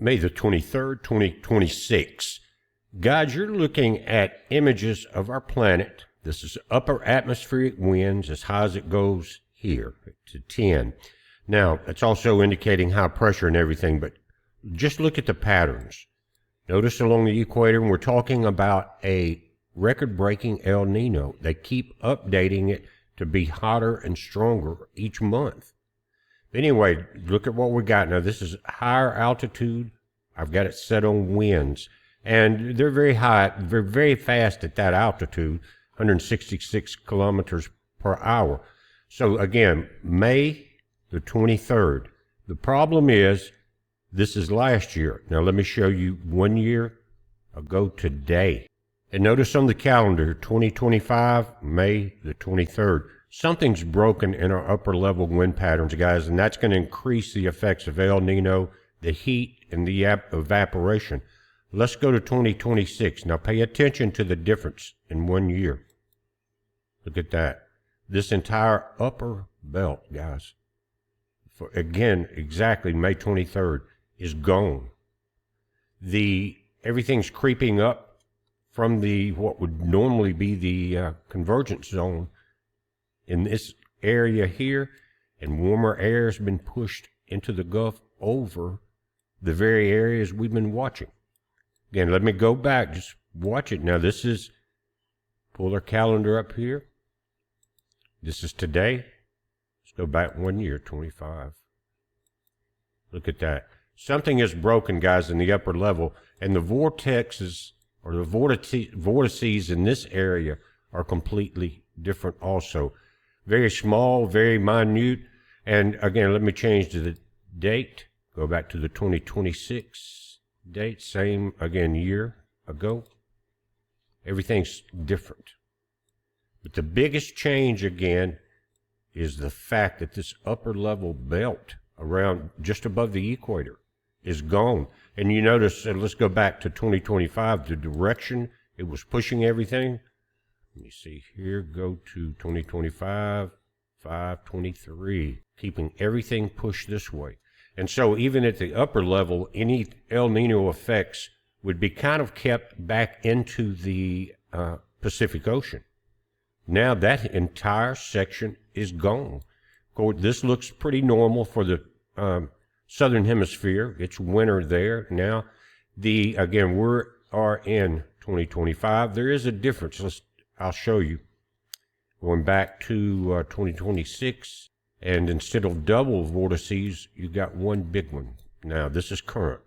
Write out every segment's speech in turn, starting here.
May the 23rd, 2026. Guys, you're looking at images of our planet. This is upper atmospheric winds as high as it goes here to 10. Now, it's also indicating high pressure and everything, but just look at the patterns. Notice along the equator, and we're talking about a record-breaking El Nino. They keep updating it to be hotter and stronger each month. Anyway, look at what we got. Now, this is higher altitude. I've got it set on winds. And they're very high. They're very fast at that altitude, 166 kilometers per hour. So, again, May the 23rd. The problem is, this is last year. Now, let me show you 1 year ago today. And notice on the calendar, 2025, May the 23rd. Something's broken in our upper level wind patterns, guys, and that's going to increase the effects of El Nino, the heat, and the evaporation. Let's go to 2026. Now pay attention to the difference in 1 year. Look at that. This entire upper belt, guys, for again, exactly May 23rd, is gone. Everything's creeping up from what would normally be the convergence zone in this area here, and warmer air has been pushed into the Gulf over the very areas we've been watching. Again, let me go back, just watch it. Now this is, pull our calendar up here. This is today. Let's go back 1 year, 25. Look at that. Something is broken, guys, in the upper level, and the vortexes, or the vortices in this area are completely different also. Very small, very minute. And again, let me change to the date. Go back to the 2026 date. Same, again, year ago. Everything's different. But the biggest change, again, is the fact that this upper level belt around just above the equator is gone. And you notice, let's go back to 2025, the direction it was pushing everything. Let me see here, go to 2025, 523, keeping everything pushed this way. And so even at the upper level, any El Nino effects would be kind of kept back into the Pacific Ocean. Now that entire section is gone. Of course, this looks pretty normal for the southern hemisphere. It's winter there. Now, again, we are in 2025. There is a difference. I'll show you. Going back to 2026, and instead of double vortices, you got one big one. Now, this is current.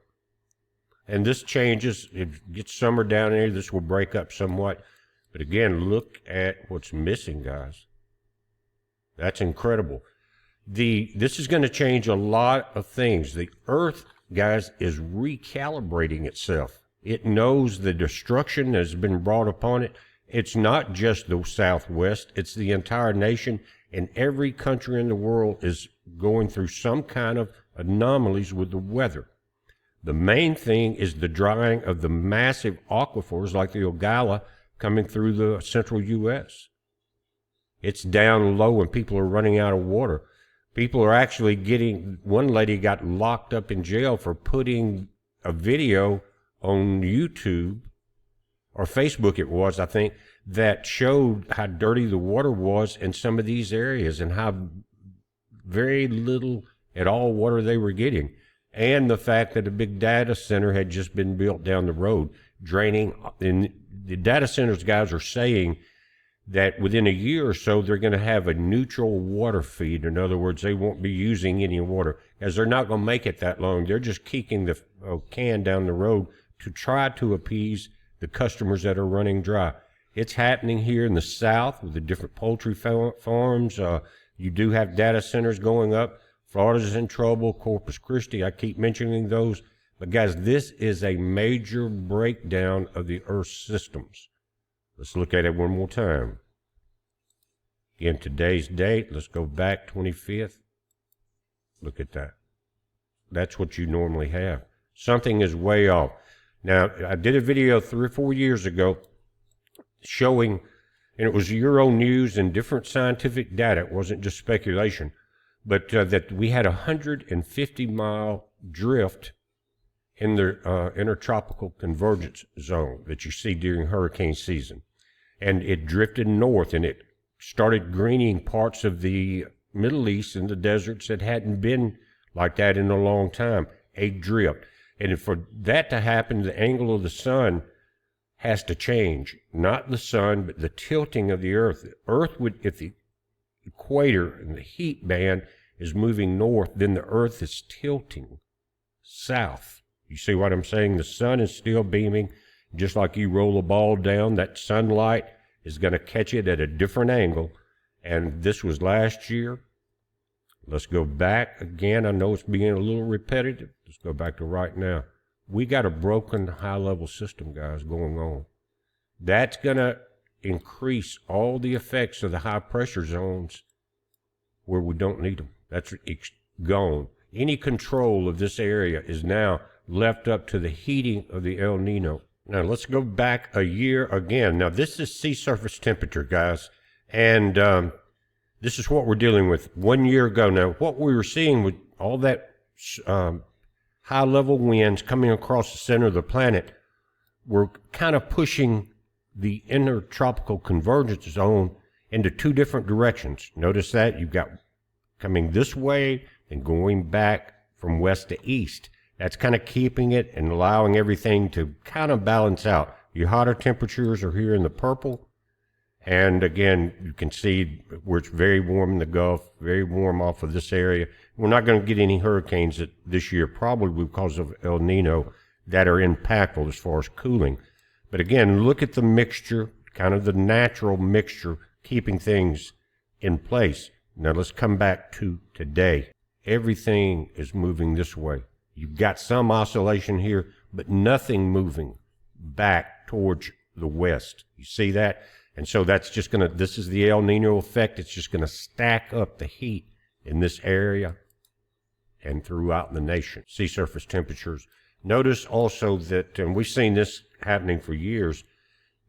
And this changes. It gets summer down there. This will break up somewhat. But again, look at what's missing, guys. That's incredible. This is going to change a lot of things. The Earth, guys, is recalibrating itself. It knows the destruction that has been brought upon it. It's not just the Southwest, it's the entire nation, and every country in the world is going through some kind of anomalies with the weather. The main thing is the drying of the massive aquifers like the Ogallala coming through the central U.S. It's down low and people are running out of water. People are actually one lady got locked up in jail for putting a video on YouTube, or Facebook it was, I think, that showed how dirty the water was in some of these areas and how very little at all water they were getting. And the fact that a big data center had just been built down the road, draining. And the data centers guys are saying that within a year or so, they're going to have a neutral water feed. In other words, they won't be using any water, as they're not going to make it that long. They're just kicking the can down the road to try to appease the customers that are running dry. It's happening here in the South with the different poultry farms. You do have data centers going up. Florida's in trouble. Corpus Christi, I keep mentioning those. But guys, this is a major breakdown of the Earth's systems. Let's look at it one more time. Again, today's date, let's go back 25th. Look at that. That's what you normally have. Something is way off. Now, I did a video 3 or 4 years ago showing, and it was Euro News and different scientific data. It wasn't just speculation, but that we had a 150-mile drift in the intertropical convergence zone that you see during hurricane season. And it drifted north, and it started greening parts of the Middle East and the deserts that hadn't been like that in a long time, a drift. And for that to happen, the angle of the sun has to change. Not the sun, but the tilting of the earth. The earth would, if the equator and the heat band is moving north, then the earth is tilting south. You see what I'm saying? The sun is still beaming. Just like you roll a ball down, that sunlight is going to catch it at a different angle. And this was last year. Let's go back again. I know it's being a little repetitive. Let's go back to right now. We got a broken high-level system, guys, going on. That's going to increase all the effects of the high-pressure zones where we don't need them. That's gone. Any control of this area is now left up to the heating of the El Nino. Now, let's go back a year again. Now, this is sea surface temperature, guys, and this is what we're dealing with 1 year ago. Now, what we were seeing with all that high-level winds coming across the center of the planet were kind of pushing the intertropical convergence zone into two different directions. Notice that you've got coming this way and going back from west to east. That's kind of keeping it and allowing everything to kind of balance out. Your hotter temperatures are here in the purple. And again, you can see where it's very warm in the Gulf, very warm off of this area. We're not going to get any hurricanes this year, probably because of El Nino, that are impactful as far as cooling. But again, look at the mixture, kind of the natural mixture, keeping things in place. Now let's come back to today. Everything is moving this way. You've got some oscillation here, but nothing moving back towards the west. You see that? And so that's just going to, this is the El Nino effect. It's just going to stack up the heat in this area and throughout the nation. Sea surface temperatures. Notice also that, and we've seen this happening for years,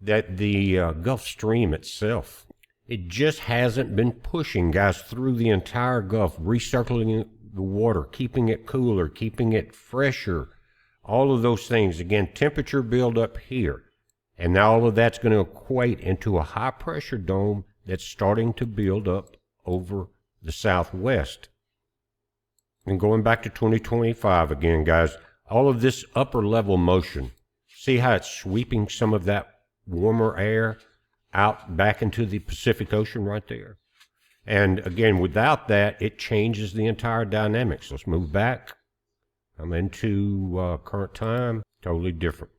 that the Gulf Stream itself, it just hasn't been pushing, guys, through the entire Gulf, recirculating the water, keeping it cooler, keeping it fresher, all of those things. Again, temperature build up here. And now all of that's going to equate into a high-pressure dome that's starting to build up over the southwest. And going back to 2025 again, guys, all of this upper-level motion, see how it's sweeping some of that warmer air out back into the Pacific Ocean right there? And again, without that, it changes the entire dynamics. Let's move back. I'm into current time, totally different.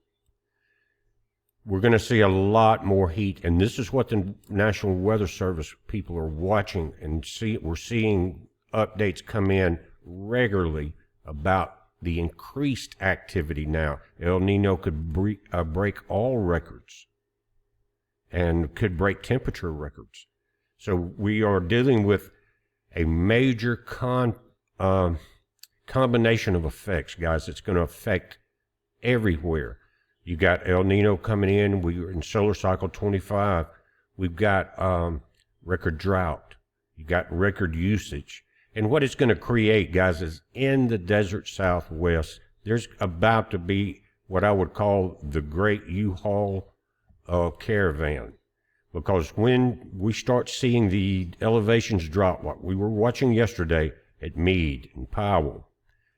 We're going to see a lot more heat, and this is what the National Weather Service people are watching and see. We're seeing updates come in regularly about the increased activity now. El Nino could break all records and could break temperature records. So we are dealing with a major combination of effects, guys. It's going to affect everywhere. You got El Nino coming in. We're in solar cycle 25. We've got record drought. You got record usage. And what it's going to create, guys, is in the desert southwest, there's about to be what I would call the great U-Haul caravan. Because when we start seeing the elevations drop, like we were watching yesterday at Meade and Powell,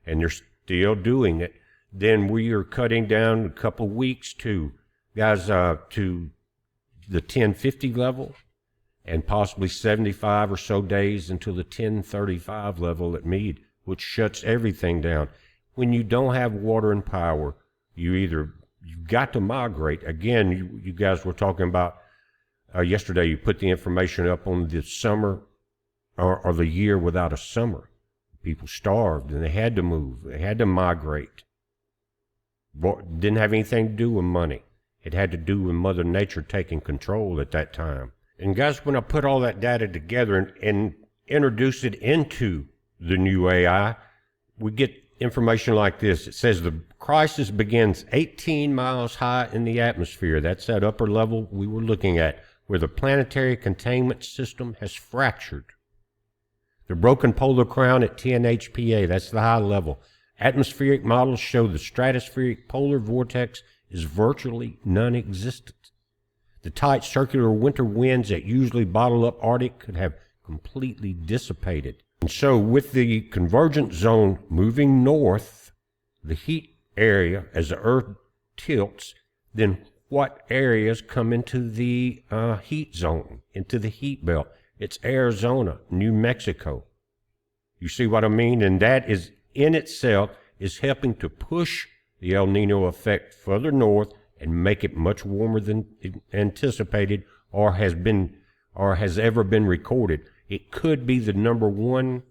and they're still doing it, then we are cutting down a couple weeks to, guys, to the 1050 level, and possibly 75 or so days until the 1035 level at Meade, which shuts everything down. When you don't have water and power, you've got to migrate. Again, you guys were talking about yesterday, you put the information up on the summer or the year without a summer. People starved and they had to move. They had to migrate. Didn't have anything to do with money. It had to do with Mother Nature taking control at that time. And guys, when I put all that data together and introduce it into the new AI, we get information like this. It says the crisis begins 18 miles high in the atmosphere. That's that upper level we were looking at, where the planetary containment system has fractured. The broken polar crown at 10 HPA, that's the high level, Atmospheric models show the stratospheric polar vortex is virtually non-existent. The tight circular winter winds that usually bottle up Arctic could have completely dissipated. And so with the convergence zone moving north, the heat area, as the Earth tilts, then what areas come into the heat zone, into the heat belt? It's Arizona, New Mexico. You see what I mean? And that is in itself is helping to push the El Nino effect further north and make it much warmer than anticipated or has ever been recorded. It could be the #1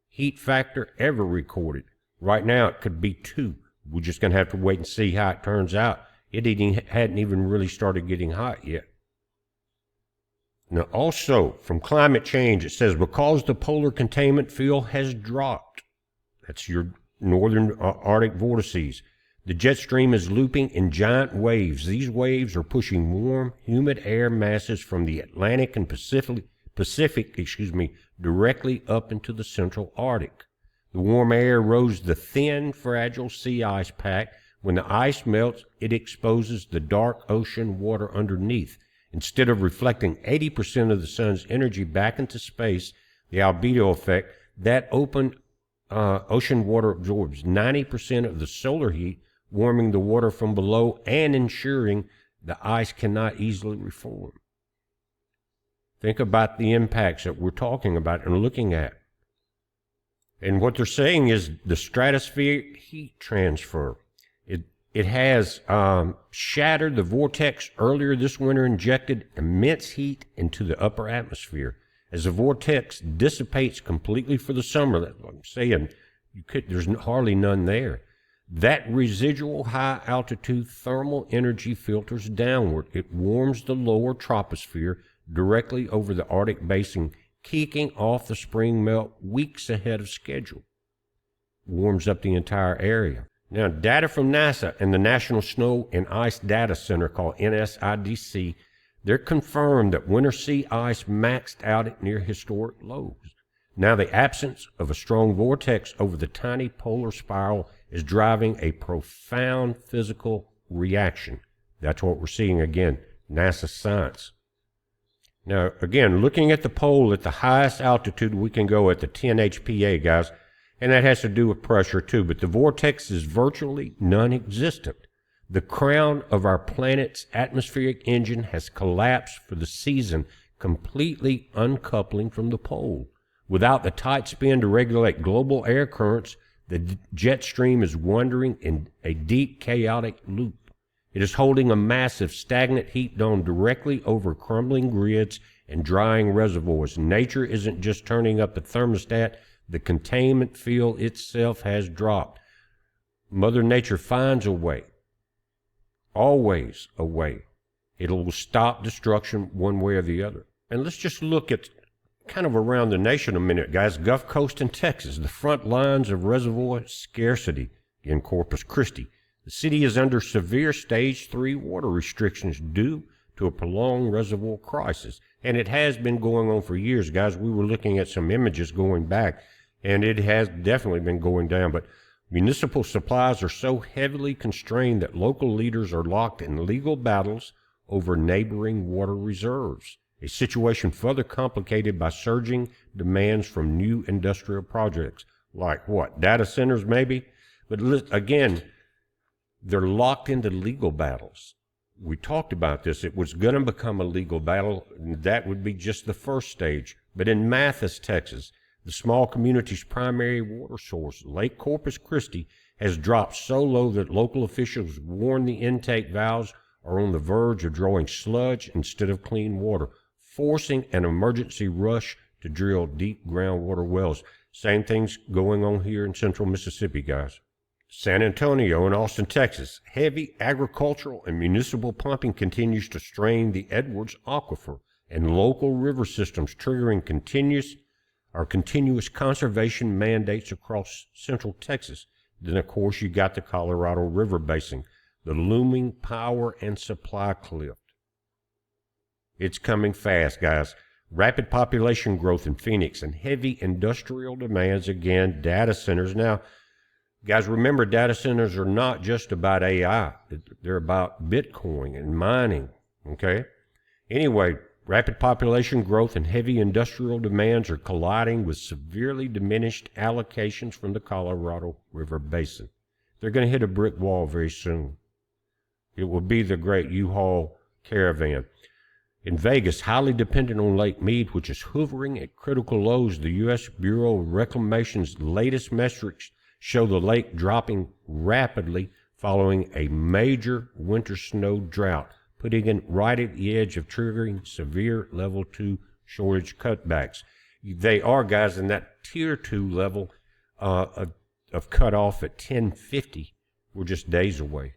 heat factor ever recorded. Right now it could be 2. We're just going to have to wait and see how it turns out. It hadn't even really started getting hot yet. Now also, from climate change, it says because the polar containment field has dropped, that's your northern Arctic vortices, the jet stream is looping in giant waves. These waves are pushing warm, humid air masses from the Atlantic and Pacific, directly up into the central Arctic. The warm air erodes the thin, fragile sea ice pack. When the ice melts, it exposes the dark ocean water underneath. Instead of reflecting 80% of the sun's energy back into space, the albedo effect, that open ocean water absorbs 90% of the solar heat, warming the water from below and ensuring the ice cannot easily reform. Think about the impacts that we're talking about and looking at. And what they're saying is the stratospheric heat transfer. It has shattered the vortex earlier this winter, injected immense heat into the upper atmosphere. As the vortex dissipates completely for the summer, that's what I'm saying, there's hardly none there. That residual high-altitude thermal energy filters downward. It warms the lower troposphere directly over the Arctic basin, kicking off the spring melt weeks ahead of schedule. Warms up the entire area. Now, data from NASA and the National Snow and Ice Data Center, called NSIDC, they're confirmed that winter sea ice maxed out at near historic lows. Now, the absence of a strong vortex over the tiny polar spiral is driving a profound physical reaction. That's what we're seeing again, NASA science. Now, again, looking at the pole at the highest altitude we can go at the 10 HPA, guys, and that has to do with pressure too, but the vortex is virtually non-existent. The crown of our planet's atmospheric engine has collapsed for the season, completely uncoupling from the pole. Without the tight spin to regulate global air currents, the jet stream is wandering in a deep, chaotic loop. It is holding a massive, stagnant heat dome directly over crumbling grids and drying reservoirs. Nature isn't just turning up the thermostat, the containment field itself has dropped. Mother Nature finds a way, always a way. It will stop destruction one way or the other. And let's just look at kind of around the nation a minute, guys. Gulf Coast and Texas, the front lines of reservoir scarcity in Corpus Christi. The city is under severe stage 3 water restrictions due to a prolonged reservoir crisis. And it has been going on for years, guys. We were looking at some images going back, and it has definitely been going down. But municipal supplies are so heavily constrained that local leaders are locked in legal battles over neighboring water reserves. A situation further complicated by surging demands from new industrial projects. Like what? Data centers, maybe? But again, they're locked into legal battles. We talked about this. It was going to become a legal battle, and that would be just the first stage. But in Mathis, Texas, the small community's primary water source, Lake Corpus Christi, has dropped so low that local officials warn the intake valves are on the verge of drawing sludge instead of clean water, forcing an emergency rush to drill deep groundwater wells. Same thing's going on here in central Mississippi, guys. San Antonio and Austin, Texas. Heavy agricultural and municipal pumping continues to strain the Edwards Aquifer and local river systems, triggering continuous conservation mandates across central Texas. Then, of course, you got the Colorado River Basin, the looming power and supply cliff. It's coming fast, guys. Rapid population growth in Phoenix and heavy industrial demands, again, data centers. Now, Guys, remember, data centers are not just about AI. They're about Bitcoin and mining, okay? Anyway, rapid population growth and heavy industrial demands are colliding with severely diminished allocations from the Colorado River Basin. They're going to hit a brick wall very soon. It will be the great U-Haul caravan. In Vegas, highly dependent on Lake Mead, which is hovering at critical lows, the U.S. Bureau of Reclamation's latest metrics show the lake dropping rapidly following a major winter snow drought, putting it right at the edge of triggering severe level 2 shortage cutbacks. They are, guys, in that tier 2 level of cutoff at 1050. We're just days away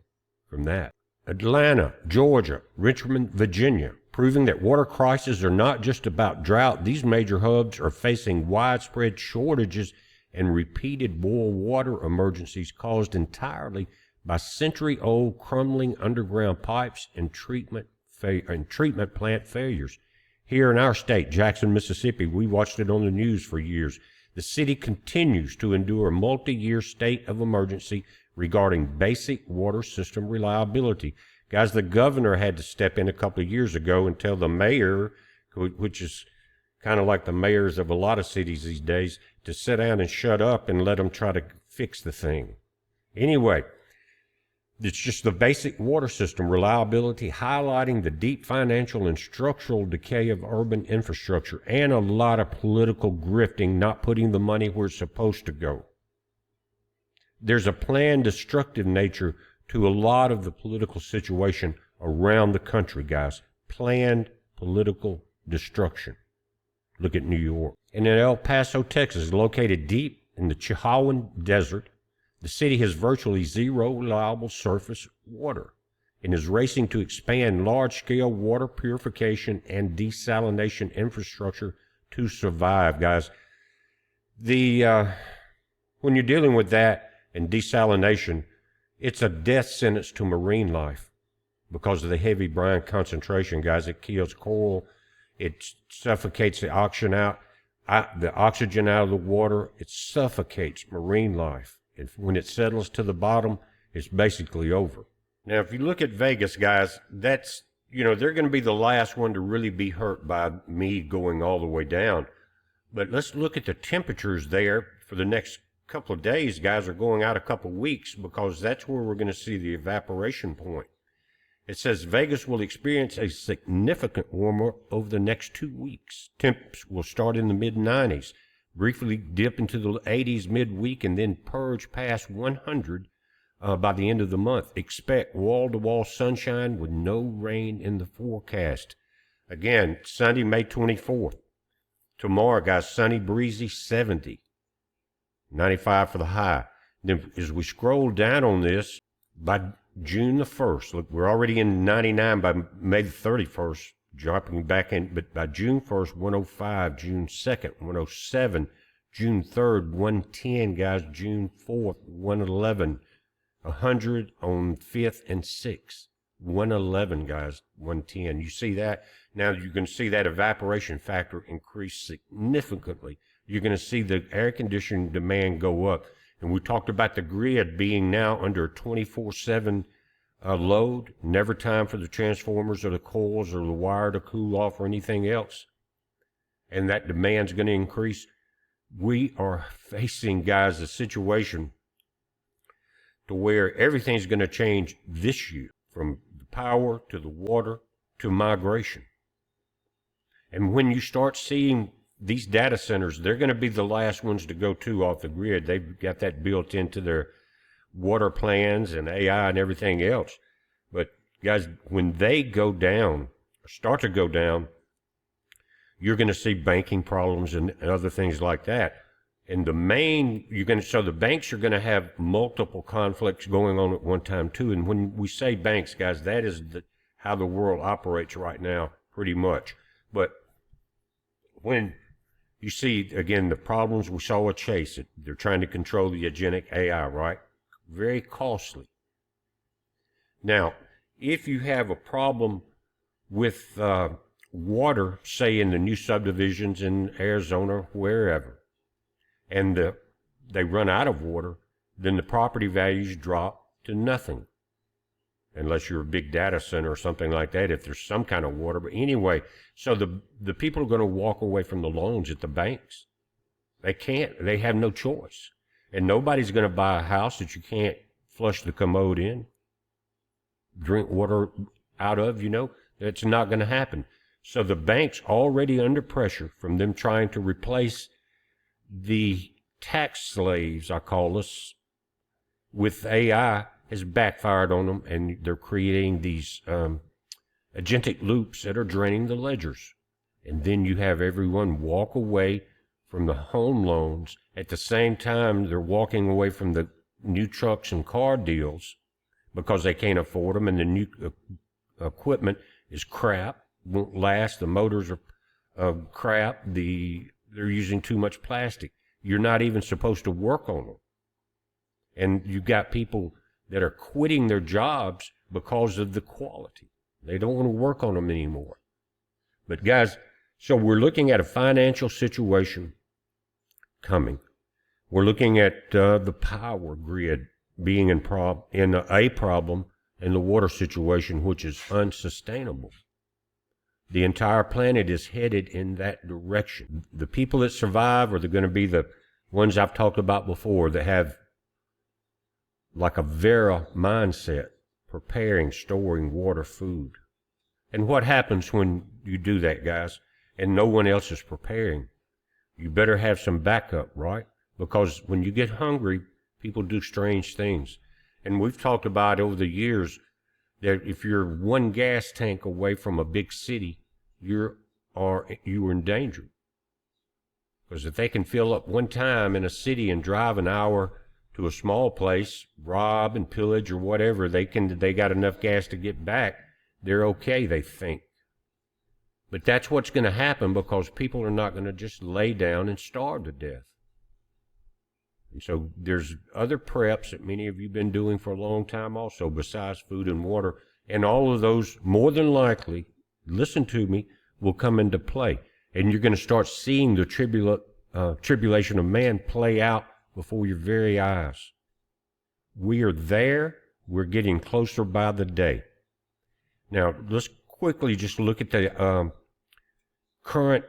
from that. Atlanta, Georgia, Richmond, Virginia, proving that water crises are not just about drought. These major hubs are facing widespread shortages and repeated boil water emergencies caused entirely by century-old crumbling underground pipes and treatment plant failures. Here in our state, Jackson, Mississippi, we watched it on the news for years. The city continues to endure a multi-year state of emergency regarding basic water system reliability. Guys, the governor had to step in a couple of years ago and tell the mayor, which is kind of like the mayors of a lot of cities these days, to sit down and shut up and let them try to fix the thing. Anyway, it's just the basic water system reliability, highlighting the deep financial and structural decay of urban infrastructure and a lot of political grifting, not putting the money where it's supposed to go. There's a planned destructive nature to a lot of the political situation around the country, guys. Planned political destruction. Look at New York. And in El Paso, Texas, located deep in the Chihuahuan Desert, the city has virtually zero reliable surface water and is racing to expand large-scale water purification and desalination infrastructure to survive, guys. When you're dealing with that and desalination, it's a death sentence to marine life because of the heavy brine concentration, guys. It kills coral. It suffocates the oxygen out of the water. It suffocates marine life. And when it settles to the bottom, it's basically over. Now, if you look at Vegas, guys, that's, they're going to be the last one to really be hurt by me going all the way down. But let's look at the temperatures there for the next couple of days. Guys are going out a couple of weeks because that's where we're going to see the evaporation point. It says Vegas will experience a significant warmer over the next 2 weeks. Temps will start in the mid-90s, briefly dip into the 80s midweek, and then purge past 100 by the end of the month. Expect wall-to-wall sunshine with no rain in the forecast. Again, Sunday, May 24th. Tomorrow, guys, sunny, breezy, 70. 95 for the high. Then as we scroll down on this, by June the 1st, look, we're already in 99 by May the 31st, dropping back in, but by June 1st, 105, June 2nd, 107, June 3rd, 110, guys, June 4th, 111, 100 on 5th and 6th, 111, guys, 110. You see that? Now you can see that evaporation factor increase significantly. You're going to see the air conditioning demand go up. And we talked about the grid being now under a 24/7 load, never time for the transformers or the coils or the wire to cool off or anything else. And that demand's going to increase. We are facing, guys, a situation to where everything's going to change this year, from the power to the water to migration. And when you start seeing these data centers, they're going to be the last ones to go off the grid. They've got that built into their water plans and AI and everything else. But guys, when they go down, or start to go down, you're going to see banking problems and other things like that. And the banks are going to have multiple conflicts going on at one time too. And when we say banks, guys, that is how the world operates right now, pretty much. But when you see, again, the problems we saw with Chase, they're trying to control the agentic AI, right? Very costly. Now, if you have a problem with water, say in the new subdivisions in Arizona, wherever, and they run out of water, then the property values drop to nothing. Unless you're a big data center or something like that, if there's some kind of water. But anyway, so the people are going to walk away from the loans at the banks. They can't. They have no choice. And nobody's going to buy a house that you can't flush the commode in, drink water out of, That's not going to happen. So the bank's already under pressure from them trying to replace the tax slaves, I call us, with AI has backfired on them, and they're creating these agentic loops that are draining the ledgers. And then you have everyone walk away from the home loans. At the same time, they're walking away from the new trucks and car deals because they can't afford them, and the new equipment is crap, won't last. The motors are crap. They're using too much plastic. You're not even supposed to work on them. And you've got people that are quitting their jobs because of the quality. They don't want to work on them anymore. But guys, so we're looking at a financial situation coming. We're looking at the power grid being in a problem in the water situation, which is unsustainable. The entire planet is headed in that direction. The people that survive are going to be the ones I've talked about before that have like a Vera mindset, preparing, storing water, food. And what happens when you do that, guys, and no one else is preparing? You better have some backup, right? Because when you get hungry, people do strange things. And we've talked about over the years that if you're one gas tank away from a big city, you are in danger. Because if they can fill up one time in a city and drive an hour to a small place, rob and pillage or whatever, they got enough gas to get back, they're okay, they think. But that's what's going to happen, because people are not going to just lay down and starve to death. And so there's other preps that many of you have been doing for a long time also, besides food and water. And all of those, more than likely, listen to me, will come into play. And you're going to start seeing the tribulation of man play out before your very eyes. We are there. We're getting closer by the day. Now, let's quickly just look at the current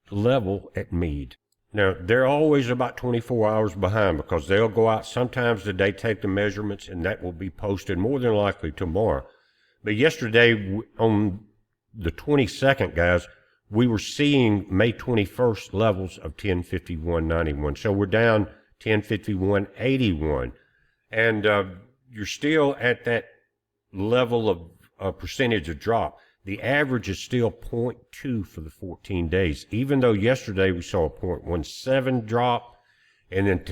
level at Meade. Now, they're always about 24 hours behind, because they'll go out sometimes today, take the measurements, and that will be posted more than likely tomorrow. But yesterday, on the 22nd, guys, we were seeing May 21st levels of 1051.91. So we're down 1051.81. And you're still at that level of percentage of drop. The average is still 0.2 for the 14 days, even though yesterday we saw a 0.17 drop, and then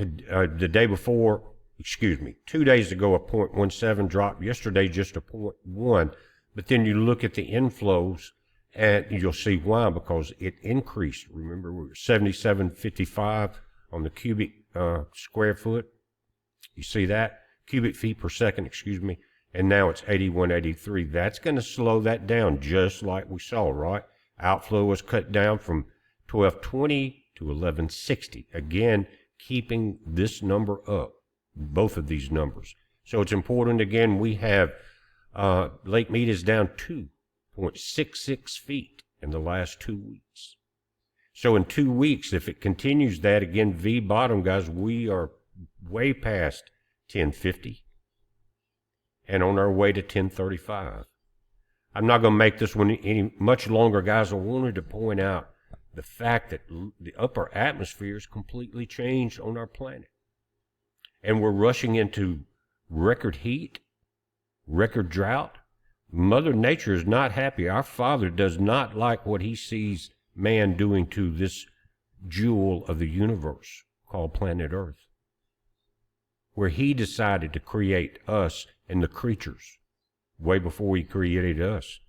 the day before, 2 days ago, a 0.17 drop. Yesterday, just a 0.1. But then you look at the inflows, and you'll see why, because it increased. Remember, we were 77.55 on the cubic square foot. You see that? Cubic feet per second, and now it's 81.83. That's going to slow that down, just like we saw, right? Outflow was cut down from 1220 to 1160. Again, keeping this number up, both of these numbers. So it's important. Again, we have Lake Meade is down 2.66 feet in the last 2 weeks. So in 2 weeks, if it continues that, again, V bottom, guys, we are way past 1050 and on our way to 1035. I'm not going to make this one any much longer, guys. I wanted to point out the fact that the upper atmosphere is completely changed on our planet. And we're rushing into record heat, record drought. Mother Nature is not happy. Our Father does not like what he sees man doing to this jewel of the universe called planet Earth, where he decided to create us and the creatures way before he created us.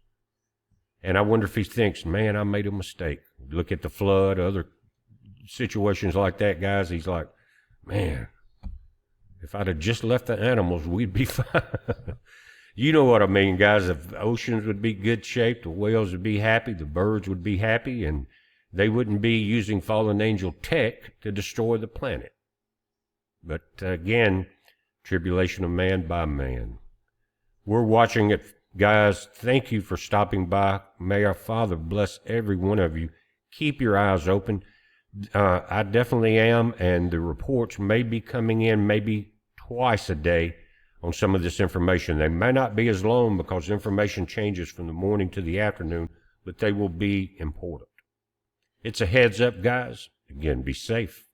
And I wonder if he thinks, man, I made a mistake. Look at the flood, other situations like that, guys. He's like, man, if I'd have just left the animals, we'd be fine. You know what I mean, guys. The oceans would be good shape, the whales would be happy, the birds would be happy, and they wouldn't be using fallen angel tech to destroy the planet. But again, tribulation of man by man. We're watching it, guys. Thank you for stopping by. May our Father bless every one of you. Keep your eyes open. I definitely am, and the reports may be coming in maybe twice a day on some of this information. They may not be as long because information changes from the morning to the afternoon, but they will be important. It's a heads up, guys. Again, be safe.